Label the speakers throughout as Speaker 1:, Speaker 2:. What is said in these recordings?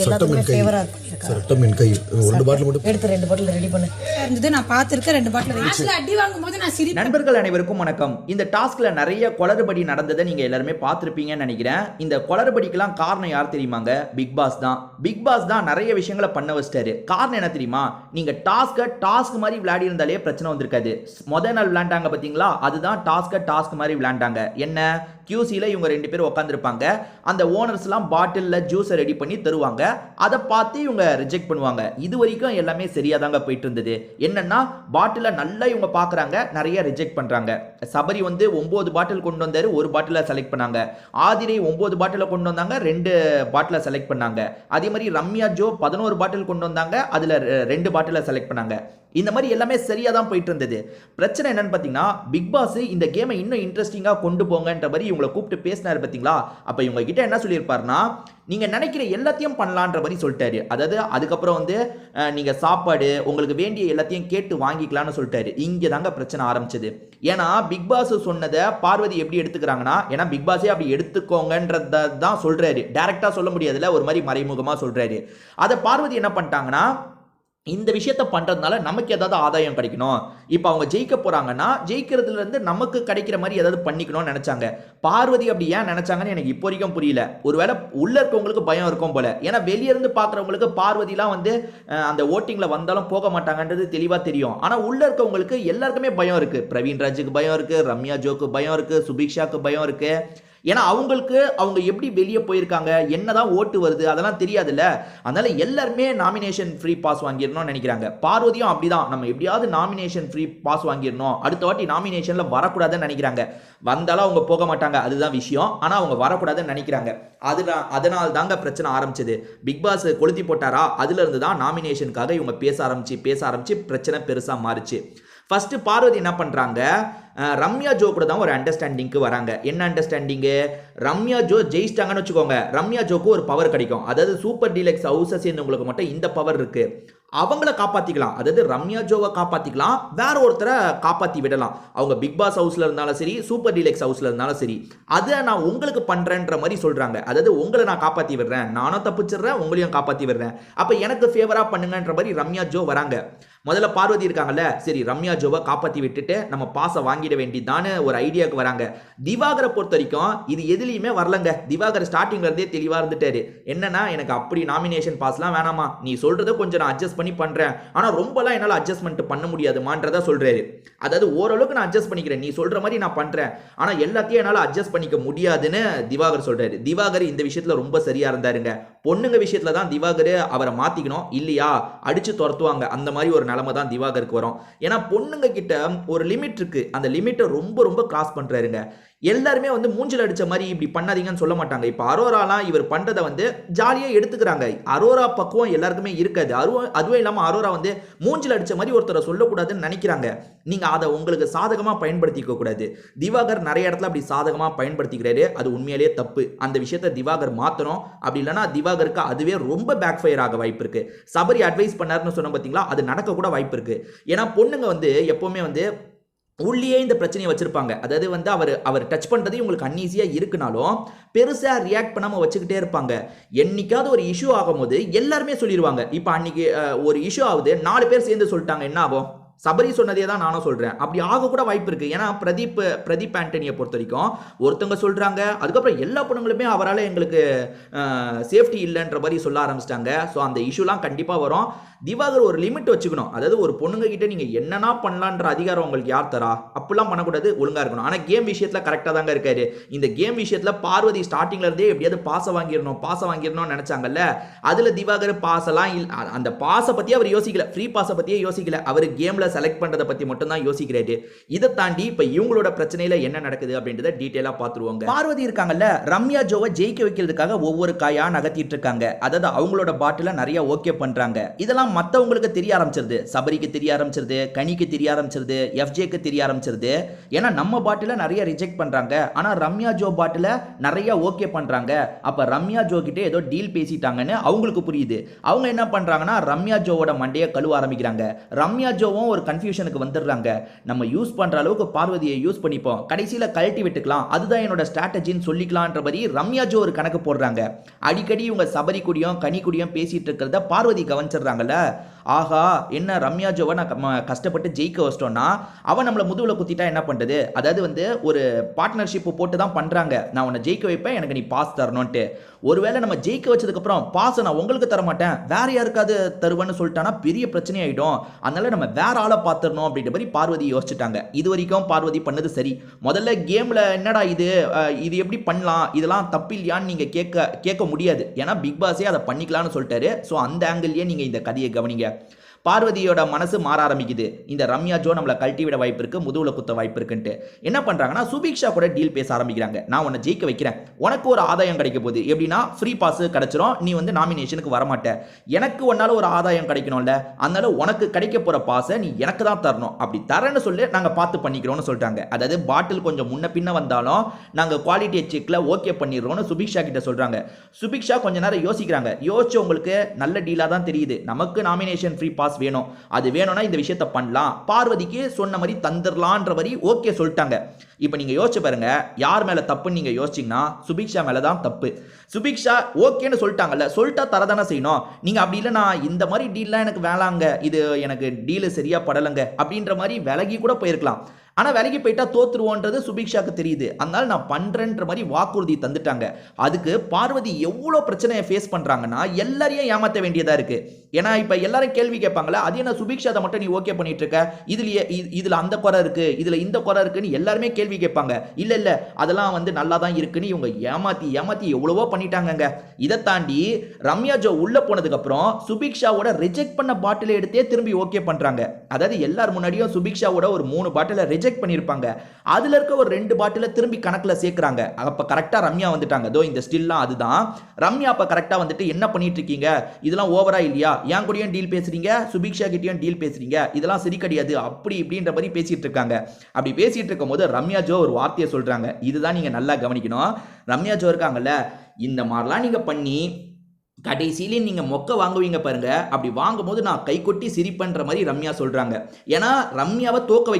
Speaker 1: எல்லாத்துக்குமே ஃபேவரா இருக்கு. சட்டமின் கை ஒரு பாட்டில் மட்டும் எடுத்து 2 பாட்டில் ரெடி பண்ணு இருந்தது. நான் பார்த்திருக்கேன் 2 பாட்டில் ரெடி அடி வாங்கும்போது நான் சிரிப்பேன்.
Speaker 2: நண்பர்கள் அனைவருக்கும் வணக்கம். இந்த டாஸ்க்ல நிறைய குளறுபடி நடந்ததை நீங்க எல்லாருமே பார்த்திருப்பீங்கன்னு நினைக்கிறேன். இந்த குளறுபடிக்கெல்லாம் காரணம் யார் தெரியுமாங்க? பிக் பாஸ் தான். பிக் பாஸ் தான் நிறைய விஷயங்களை பண்ண வச்சிட்டாரு. காரணம் என்ன தெரியுமா? நீங்க டாஸ்க் மாதிரி விளையாடி இருந்தாலே பிரச்சனை வந்திருக்காது. முதல் நாள் விளையாண்டாங்க பாத்தீங்களா, அதுதான் டாஸ்க் மாதிரி விளையாண்டாங்க. என்ன QCல இவங்க 2 பேர் உட்காந்துருப்பாங்க. அந்த ஓனர்ஸ்லாம் பாட்டிலில் ஜூஸை ரெடி பண்ணி தருவாங்க. அதை பார்த்து இவங்க ரிஜெக்ட் பண்ணுவாங்க. இது வரைக்கும் எல்லாமே சரியாக தாங்க போயிட்டு இருந்தது. என்னன்னா பாட்டிலை நல்லா இவங்க பார்க்குறாங்க, நிறைய ரிஜெக்ட் பண்ணுறாங்க. சபரி வந்து 9 பாட்டில் கொண்டு வந்தார், 1 பாட்டிலை செலக்ட் பண்ணாங்க. ஆதிரை 9 பாட்டிலை கொண்டு வந்தாங்க, 2 பாட்டிலை செலக்ட் பண்ணாங்க. அதே மாதிரி ரம்யா ஜோ 11 பாட்டில் கொண்டு வந்தாங்க, அதில் 2 பாட்டிலை செலக்ட் பண்ணாங்க. இந்த மாதிரி எல்லாமே சரியாக தான் போயிட்டு இருந்தது. பிரச்சனை என்னன்னு பார்த்தீங்கன்னா, பிக் பாஸ் இந்த கேமை இன்னும் இன்ட்ரெஸ்டிங்காக கொண்டு போங்கன்ற மாதிரி இவங்களை கூப்பிட்டு பேசினார் பார்த்தீங்களா. அப்போ இவங்க கிட்ட என்ன சொல்லியிருப்பாருன்னா, நீங்கள் நினைக்கிற எல்லாத்தையும் பண்ணலான்ற மாதிரி சொல்லிட்டாரு. அதாவது அதுக்கப்புறம் வந்து நீங்கள் சாப்பாடு உங்களுக்கு வேண்டிய எல்லாத்தையும் கேட்டு வாங்கிக்கலாம்னு சொல்லிட்டாரு. இங்கே தாங்க பிரச்சனை ஆரம்பிச்சது. ஏன்னா பிக் பாஸ் சொன்னதை பார்வதி எப்படி எடுத்துக்கிறாங்கன்னா, ஏன்னா பிக் பாஸே அப்படி எடுத்துக்கோங்கன்றத தான் சொல்றாரு. டைரக்டாக சொல்ல முடியாதுல்ல, ஒரு மாதிரி மறைமுகமாக சொல்றாரு. அதை பார்வதி என்ன பண்ணிட்டாங்கன்னா, இந்த விஷயத்த பண்றதுனால நமக்கு ஏதாவது ஆதாயம் கிடைக்கணும். இப்போ அவங்க ஜெயிக்க போறாங்கன்னா ஜெயிக்கிறதுல இருந்து நமக்கு கிடைக்கிற மாதிரி ஏதாவது பண்ணிக்கணும்னு நினைச்சாங்க. பார்வதி அப்படி ஏன் நினைச்சாங்கன்னு எனக்கு இப்போ வரைக்கும் புரியல. ஒருவேளை உள்ள இருக்கவங்களுக்கு பயம் இருக்கும் போல. ஏன்னா வெளியே இருந்து பார்க்குறவங்களுக்கு பார்வதிலாம் வந்து அந்த ஓட்டிங்ல வந்தாலும் போக மாட்டாங்கன்றது தெளிவா தெரியும். ஆனா உள்ள இருக்கவங்களுக்கு எல்லாருக்குமே பயம் இருக்கு. பிரவீன் ராஜுக்கு பயம் இருக்கு, ரம்யா ஜோக்கு பயம் இருக்கு, சுபிக்ஷாக்கு பயம் இருக்கு. ஏன்னா அவங்க எப்படி வெளியே போயிருக்காங்க, என்னதான் ஓட்டு வருது அதெல்லாம் தெரியாதுல்ல. அதனால எல்லாருமே நாமினேஷன் ஃப்ரீ பாஸ் வாங்கிடணும்னு நினைக்கிறாங்க. பார்வதியும் அப்படிதான், நம்ம எப்படியாவது நாமினேஷன் ஃப்ரீ பாஸ் வாங்கிடணும், அடுத்த வாட்டி நாமினேஷன்ல வரக்கூடாதுன்னு நினைக்கிறாங்க. வந்தாலும் அவங்க போக மாட்டாங்க, அதுதான் விஷயம். ஆனா அவங்க வரக்கூடாதுன்னு நினைக்கிறாங்க. அதனால தாங்க பிரச்சனை ஆரம்பிச்சது. பிக் பாஸ் கொளுத்தி போட்டாரா, அதுல இருந்து தான் நாமினேஷனுக்காக இவங்க பேச ஆரம்பிச்சு பிரச்சனை பெருசா மாறுச்சு. ஃபர்ஸ்ட் பார்வதி என்ன பண்றாங்க, ரம்யா ஜோ கூட தான் ஒரு அண்டர்ஸ்டாண்டிங்க்கு வராங்க. என்ன அண்டர்ஸ்டாண்டிங்கு? ரம்யா ஜோ ஜெயிச்சிட்டாங்கன்னு வச்சுக்கோங்க, ரம்யா ஜோக்கு ஒரு பவர் கிடைக்கும். அதாவது சூப்பர் டீலக்ஸ் ஹவுஸை சேர்ந்தவங்களுக்கு மட்டும் இந்த பவர் இருக்கு. அவங்கள காப்பாத்திக்கலாம், அதாவது ரம்யா ஜோவை காப்பாத்திக்கலாம், வேற ஒருத்தரை காப்பாத்தி விடலாம். அவங்க பிக் பாஸ் ஹவுஸ்ல இருந்தாலும் சரி, சூப்பர் டீலக்ஸ் ஹவுஸ்ல இருந்தாலும் சரி, அதை நான் உங்களுக்கு பண்றேன்ற மாதிரி சொல்றாங்க. அதாவது உங்களை நான் காப்பாத்தி விடுறேன், நானும் தப்பிச்சிடுறேன், உங்களையும் காப்பாத்தி விடுறேன், அப்ப எனக்கு ஃபேவரா பண்ணுங்கன்ற மாதிரி ரம்யா ஜோ வராங்க. முதல்ல பார்வதி இருக்காங்கல்ல, சரி ரம்யா ஜோவை காப்பாத்தி விட்டுட்டு நம்ம பாச வாங்கிட வேண்டியதான்னு ஒரு ஐடியாவுக்கு வராங்க. திவாகரை பொறுத்த வரைக்கும் இது எதுலையுமே வரலங்க. திவாகர் ஸ்டார்டிங்ல இருந்தே தெளிவா இருந்துட்டாரு. என்னன்னா, எனக்கு அப்படி நாமினேஷன் பாஸ்லாம் வேணாமா, நீ சொல்றதை கொஞ்சம் நான் அட்ஜஸ்ட் பண்ணி பண்றேன், ஆனா ரொம்பலாம் என்னால் அட்ஜஸ்ட்மெண்ட் பண்ண முடியாதுமான்றதா சொல்றாரு. அதாவது ஓரளவுக்கு நான் அட்ஜஸ்ட் பண்ணிக்கிறேன், நீ சொல்ற மாதிரி நான் பண்றேன், ஆனா எல்லாத்தையும் என்னால் அட்ஜஸ்ட் பண்ணிக்க முடியாதுன்னு திவாகர் சொல்றாரு. திவாகர் இந்த விஷயத்துல ரொம்ப சரியா இருந்தாருங்க. பொண்ணுங்க விஷயத்துல தான் திவாகர் அவரை மாத்திக்கணும், இல்லையா அடிச்சு துரத்துவாங்க. அந்த மாதிரி ஒரு நிலைமை தான் திவாகருக்கு வரும். ஏன்னா பொண்ணுங்க கிட்ட ஒரு லிமிட் இருக்கு, அந்த லிமிட்டை ரொம்ப கிராஸ் பண்றாருங்க. எல்லாருமே வந்து மூஞ்சில் அடிச்ச மாதிரி இப்படி பண்ணாதீங்கன்னு சொல்ல மாட்டாங்க. இப்போ அரோராலாம் இவர் பண்றதை வந்து ஜாலியாக எடுத்துக்கிறாங்க. அரோரா பக்குவம் எல்லாருக்குமே இருக்காது. அதுவும் இல்லாமல் அரோரா வந்து மூஞ்சில் அடிச்ச மாதிரி ஒருத்தரை சொல்லக்கூடாதுன்னு நினைக்கிறாங்க. நீங்க அதை உங்களுக்கு சாதகமாக பயன்படுத்திக்க கூடாது. திவாகர் நிறைய இடத்துல அப்படி சாதகமாக பயன்படுத்திக்கிறாரு, அது உண்மையிலேயே தப்பு. அந்த விஷயத்தை திவாகர் மாற்றணும். அப்படி இல்லைன்னா திவாகருக்கு அதுவே ரொம்ப பேக் ஃபயர் ஆக வாய்ப்பு இருக்கு. சபரி அட்வைஸ் பண்ணாருன்னு சொன்ன பார்த்தீங்களா, அது நடக்க கூட வாய்ப்பு இருக்கு. ஏன்னா பொண்ணுங்க வந்து எப்பவுமே வந்து உள்ளே இந்த பிரச்சனையை வச்சிருப்பாங்க. அதாவது வந்து அவர் டச் பண்றது உங்களுக்கு அன்ஈஸியா இருக்குனாலும் பெருசா ரியாக்ட் பண்ணாம வச்சுக்கிட்டே இருப்பாங்க. என்னைக்காவது ஒரு இஷ்யூ ஆகும்போது எல்லாருமே சொல்லிடுவாங்க. இப்போ அன்னைக்கு ஒரு இஷ்யூ ஆகுது, 4 பேர் சேர்ந்து சொல்லிட்டாங்க, என்ன ஆகும்? சபரி சொன்னதே தான் நானும் சொல்றேன், அப்படி ஆக கூட வாய்ப்பு இருக்கு. ஏன்னா பிரதீப் ஆண்டனியை பொறுத்த வரைக்கும் ஒருத்தவங்க சொல்றாங்க, அதுக்கப்புறம் எல்லா பொண்ணுங்களுமே அவரால் எங்களுக்கு சேஃப்டி இல்லைன்ற மாதிரி சொல்ல ஆரம்பிச்சிட்டாங்க. ஸோ அந்த இஷ்யூலாம் கண்டிப்பா வரும். திவாகர் ஒரு லிமிட் வச்சுக்கணும். அதாவது ஒரு பொண்ணுங்க கிட்ட நீங்க என்னன்னா பண்ணலான்ற அதிகாரம் உங்களுக்கு யார் தரா? அப்படிலாம் பண்ணக்கூடாது, ஒழுங்கா இருக்கணும். ஆனா கேம் விஷயத்துல கரெக்டா தாங்க இருக்காரு. இந்த கேம் விஷயத்துல பார்வதி ஸ்டார்டிங்ல இருந்தே எப்படியாவது பாச வாங்கிடணும்னு நினைச்சாங்கல்ல, அதுல திவாகர் பாசலாம் அந்த பாச பத்தி அவர் யோசிக்கல, ஃப்ரீ பாச பத்தியே யோசிக்கல. அவர் கேம்ல செலக்ட் பண்றதை பத்தி மட்டும் தான் யோசிக்கிறாரு. இதை தாண்டி இப்ப இவங்களோட பிரச்சனையில என்ன நடக்குது அப்படின்றத டீடைலா பாத்துருவாங்க. பார்வதி இருக்காங்கல்ல, ரம்யா ஜோவை ஜெயிக்க வைக்கிறதுக்காக ஒவ்வொரு காயா நகர்த்திட்டு இருக்காங்க. அதாவது அவங்களோட பாட்டில நிறைய ஓகே பண்றாங்க. இதெல்லாம் மற்றவங்களுக்கு தெரிய ஆரம்பிச்சிருது. சபரிக்கு தெரிய ஆரம்பிச்சிருது, கனிக்கு தெரிய ஆரம்பிச்சிருது, எஃப்ஜேக்கு தெரிய ஆரம்பிச்சிருது. ஏன்னா நம்ம பாட்டில நிறைய ரிஜெக்ட் பண்றாங்க, ஆனா ரம்யா ஜோ பாட்டில நிறைய ஓகே பண்றாங்க. அப்ப ரம்யா ஜோ கிட்ட ஏதோ டீல் பேசிட்டாங்கன்னு அவங்களுக்கு புரியுது. அவங்க என்ன பண்றாங்கன்னா ரம்யா ஜோவோட மண்டையை கழுவ ஆரம்பிக்கிறாங்க. ரம்யா ஜோவும் ஒரு கன்ஃபியூஷனுக்கு வந்துடுறாங்க. நம்ம யூஸ் பண்ற அளவுக்கு பார்வதியை யூஸ் பண்ணிப்போம், கடைசியில கழட்டி விட்டுக்கலாம், அதுதான் என்னோட ஸ்ட்ராட்டஜின்னு சொல்லிக்கலான்ற மாதிரி ரம்யா ஜோ ஒரு கணக்கு போடுறாங்க. அடிக்கடி இவங்க சபரி குடியும் கனி குடியும் பேசிட்டு இருக்கிறத பார்வதி கவனிச்சிடுறாங்கல்ல. ஆஹா, என்ன ரம்யா ஜோவை நான் கஷ்டப்பட்டு ஜெயிக்க வச்சிட்டோம்னா அவன் நம்மளை முதுகுல குத்திட்டா என்ன பண்றது? அதாவது வந்து ஒரு பார்ட்னர்ஷிப் போட்டு தான் பண்றாங்க. நான் உன்னை ஜெயிக்க வைப்பேன், எனக்கு நீ பாஸ் தரணும்ட்டு. ஒருவேளை நம்ம ஜெயிக்க வச்சதுக்கு அப்புறம் பாஸ் நான் உங்களுக்கு தர மாட்டேன், வேற யாருக்காவது தருவேன்னு சொல்லிட்டானா பெரிய பிரச்சனை ஆயிடும். அதனால நம்ம வேற ஆளை பார்த்துடணும் அப்படின்ற மாதிரி பார்வதி யோசிச்சுட்டாங்க. இது வரைக்கும் பார்வதி பண்ணது சரி. முதல்ல கேம்ல என்னடா இது எப்படி பண்ணலாம், இதெல்லாம் தப்பு இல்லையான்னு நீங்க கேட்க முடியாது. ஏன்னா பிக் பாஸே அதை பண்ணிக்கலாம்னு சொல்லிட்டாரு. ஸோ அந்த ஆங்கிள்லயே நீங்க இந்த கதையை கவனிங்க. பார்வதியோட மனசு மாற ஆரம்பிக்குது. இந்த ரம்யா ஜோ நம்மளை கழட்டி விட வாய்ப்பு இருக்கு, முதுகுல குத்த வாய்ப்பு இருக்குன்ட்டு என்ன பண்றாங்கன்னா சுபிக்ஷா கூட டீல் பேச ஆரம்பிக்கிறாங்க. நான் உன்னை ஜெயிக்க வைக்கிறேன், உனக்கு ஒரு ஆதாயம் கிடைக்க போகுது. எப்படின்னா ஃப்ரீ பாஸ் கிடைச்சிரும், நீ வந்து நாமினேஷனுக்கு வரமாட்ட. எனக்கு உன்னால ஒரு ஆதாயம் கிடைக்கணும்ல, அதனால உனக்கு கிடைக்க போற பாஸை நீ எனக்கு தான் தரணும். அப்படி தரேன்னு சொல்லி நாங்க பார்த்து பண்ணிக்கிறோம்னு சொல்றாங்க. அதாவது பாட்டில் கொஞ்சம் முன்ன பின்ன வந்தாலும் நாங்க குவாலிட்டி செக்ல ஓகே பண்ணிடுறோம்னு சுபிக்ஷா கிட்ட சொல்றாங்க. சுபிக்ஷா கொஞ்ச நேரம் யோசிக்கிறாங்க. யோசிச்சு உங்களுக்கு நல்ல டீலா தான் தெரியுது, நமக்கு நாமினேஷன் ஃப்ரீ பாஸ் வேணும், அது வேணும்னா இந்த விஷயத்தை பண்ணலாம், பார்வதிக்கு சொன்ன மாதிரி தந்துடலான்ற மாதிரி ஓகே சொல்லிட்டாங்க. இப்போ நீங்க யோசிச்சு பாருங்க, யார் மேல தப்புன்னு நீங்க யோசிச்சீங்கன்னா சுபிக்ஷா மேல தான் தப்பு. சுபிக்ஷா ஓகேன்னு சொல்லிட்டாங்கல்ல, சொல்லிட்டா தரதானே செய்யணும். நீங்க அப்படி இல்லை, நான் இந்த மாதிரி டீல்லாம் எனக்கு வேளாங்க, இது எனக்கு டீலு சரியா படலைங்க அப்படின்ற மாதிரி விலகி கூட போயிருக்கலாம். ஆனால் விலகி போயிட்டா தோத்துருவோன்றது சுபிக்ஷாக்கு தெரியுது. அதனால நான் பண்ணுறேன்ற மாதிரி வாக்குறுதி தந்துட்டாங்க. அதுக்கு பார்வதி எவ்வளோ பிரச்சனையை ஃபேஸ் பண்ணுறாங்கன்னா எல்லாரையும் ஏமாற்ற வேண்டியதாக இருக்குது. ஏன்னா இப்போ எல்லாரும் கேள்வி கேட்பாங்களா, அது என்ன சுபிக்ஷா அதை மட்டும் நீ ஓகே பண்ணிட்டு இருக்க, இதில் அந்த குறை இருக்குது, இதில் இந்த குறை இருக்குன்னு எல்லாருமே கேள்வி கேட்பாங்க. இல்லை அதெல்லாம் வந்து நல்லா தான் இருக்குன்னு இவங்க ஏமாற்றி எவ்வளவோ பண்ணிட்டாங்கங்க. இதை தாண்டி ரம்யா ஜோ உள்ளே போனதுக்கப்புறம் சுபிக்ஷாவோட ரிஜெக்ட் பண்ண பாட்டிலை எடுத்தே திரும்பி ஓகே பண்ணுறாங்க. அதாவது எல்லார் முன்னாடியும் சுபிக்ஷாவோட ஒரு 3 பாட்டிலை ரிஜெக்ட் பண்ணிருப்பாங்க, அதுல இருக்க ஒரு 2 பாட்டில திரும்பி கணக்குல சேர்க்கறாங்க. அப்ப கரெக்டா ரம்யா வந்துட்டாங்க. தோ இந்த ஸ்டில்லாம் அதுதான் ரம்யா. அப்ப கரெக்டா வந்துட்டு என்ன பண்ணிட்டு இருக்கீங்க, இதெல்லாம் ஓவரா இல்லையா, என் கூடயும் டீல் பேசுறீங்க, சுபிக்ஷா கிட்டயும் டீல் பேசுறீங்க, இதெல்லாம் சரி கிடையாது அப்படி இப்படின்ற மாதிரி பேசிட்டு இருக்காங்க. அப்படி பேசிட்டு இருக்கும் போது ரம்யா ஜோ ஒரு வார்த்தையை சொல்றாங்க. இதுதான் நீங்க நல்லா கவனிக்கணும். ரம்யா ஜோ இருக்காங்கல்ல, இந்த மாதிரிலாம் நீங்க பண்ணி கடைசியிலே நீங்க மொக்க வாங்குவீங்க பாருங்க, அப்படி வாங்கும்போது நான் கை கொட்டி சிரிப்பன்ற மாதிரி ரம்யா சொல்றாங்க. ஏன்னா ரம்யாவை தோக்க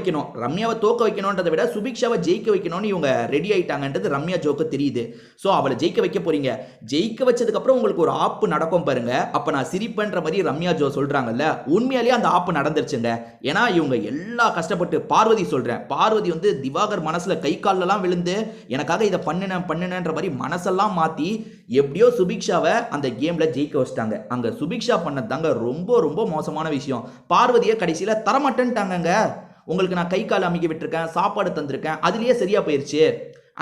Speaker 2: வைக்கணும்ன்றதை விட சுபிக்ஷாவை ஜெயிக்க வைக்கணும்னு இவங்க ரெடி ஆயிட்டாங்கன்றது ரம்யா ஜோக்கு தெரியுது. ஸோ அவளை ஜெயிக்க வைக்க போறீங்க, ஜெயிக்க வச்சதுக்கு அப்புறம் உங்களுக்கு ஒரு ஆப்பு நடக்கும் பாருங்க, அப்ப நான் சிரிப்பன்ற மாதிரி ரம்யா ஜோ சொல்றாங்கல்ல. உண்மையாலேயே அந்த ஆப்பு நடந்துருச்சுங்க. ஏன்னா இவங்க எல்லா கஷ்டப்பட்டு பார்வதி வந்து திவாகர் மனசுல கை காலெல்லாம் விழுந்து எனக்காக இதை பண்ணுனன்ற மாதிரி மனசெல்லாம் மாத்தி எப்படியோ சுபிக்ஷாவை அந்த கேம்ல ஜெயிக்க வச்சிட்டாங்க. அங்க சுபிக்ஷா பண்ணதாங்க ரொம்ப ரொம்ப மோசமான விஷயம். பார்வதியை கடைசியில தரமாட்டேன்ட்டாங்க. உங்களுக்கு நான் கை கால் அமைக்க விட்டுருக்கேன், சாப்பாடு தந்திருக்கேன், அதுலயே சரியா போயிருச்சு,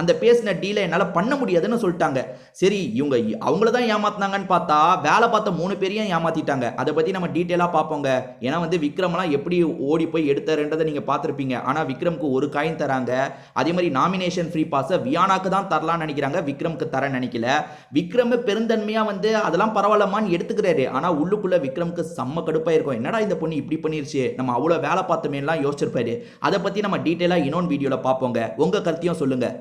Speaker 2: அந்த பேசின டீலை என்னால் பண்ண முடியாதுன்னு சொல்லிட்டாங்க. சரி, இவங்க அவங்கள தான் ஏமாத்தினாங்கன்னு பார்த்தா வேலை பார்த்த 3 பேரையும் ஏமாத்திட்டாங்க. அதை பற்றி நம்ம டீட்டெயிலாக பார்ப்போங்க. ஏன்னா வந்து விக்ரம்லாம் எப்படி ஓடி போய் எடுத்தாருன்றதை நீங்கள் பார்த்துருப்பீங்க. ஆனால் விக்ரம்க்கு ஒரு காயின் தராங்க. அதே மாதிரி நாமினேஷன் ஃப்ரீ பாஸை வியானாக்கு தான் தரலான்னு நினைக்கிறாங்க, விக்ரம்க்கு தர நினைக்கல. விக்ரம் பெருந்தன்மையாக வந்து அதெல்லாம் பரவாயில்லமான்னு எடுத்துக்கிறாரு. ஆனால் உள்ளுக்குள்ள விக்ரம்க்கு செம்ம கடுப்பாக இருக்கும். என்னடா இந்த பொண்ணு இப்படி பண்ணிருச்சு, நம்ம அவ்வளோ வேலை பார்த்தோமேலாம் யோசிச்சிருப்பாரு. அதை பற்றி நம்ம டீட்டெயிலாக இன்னொன்று வீடியோவில் பார்ப்போங்க. உங்கள் கருத்தையும் சொல்லுங்கள்.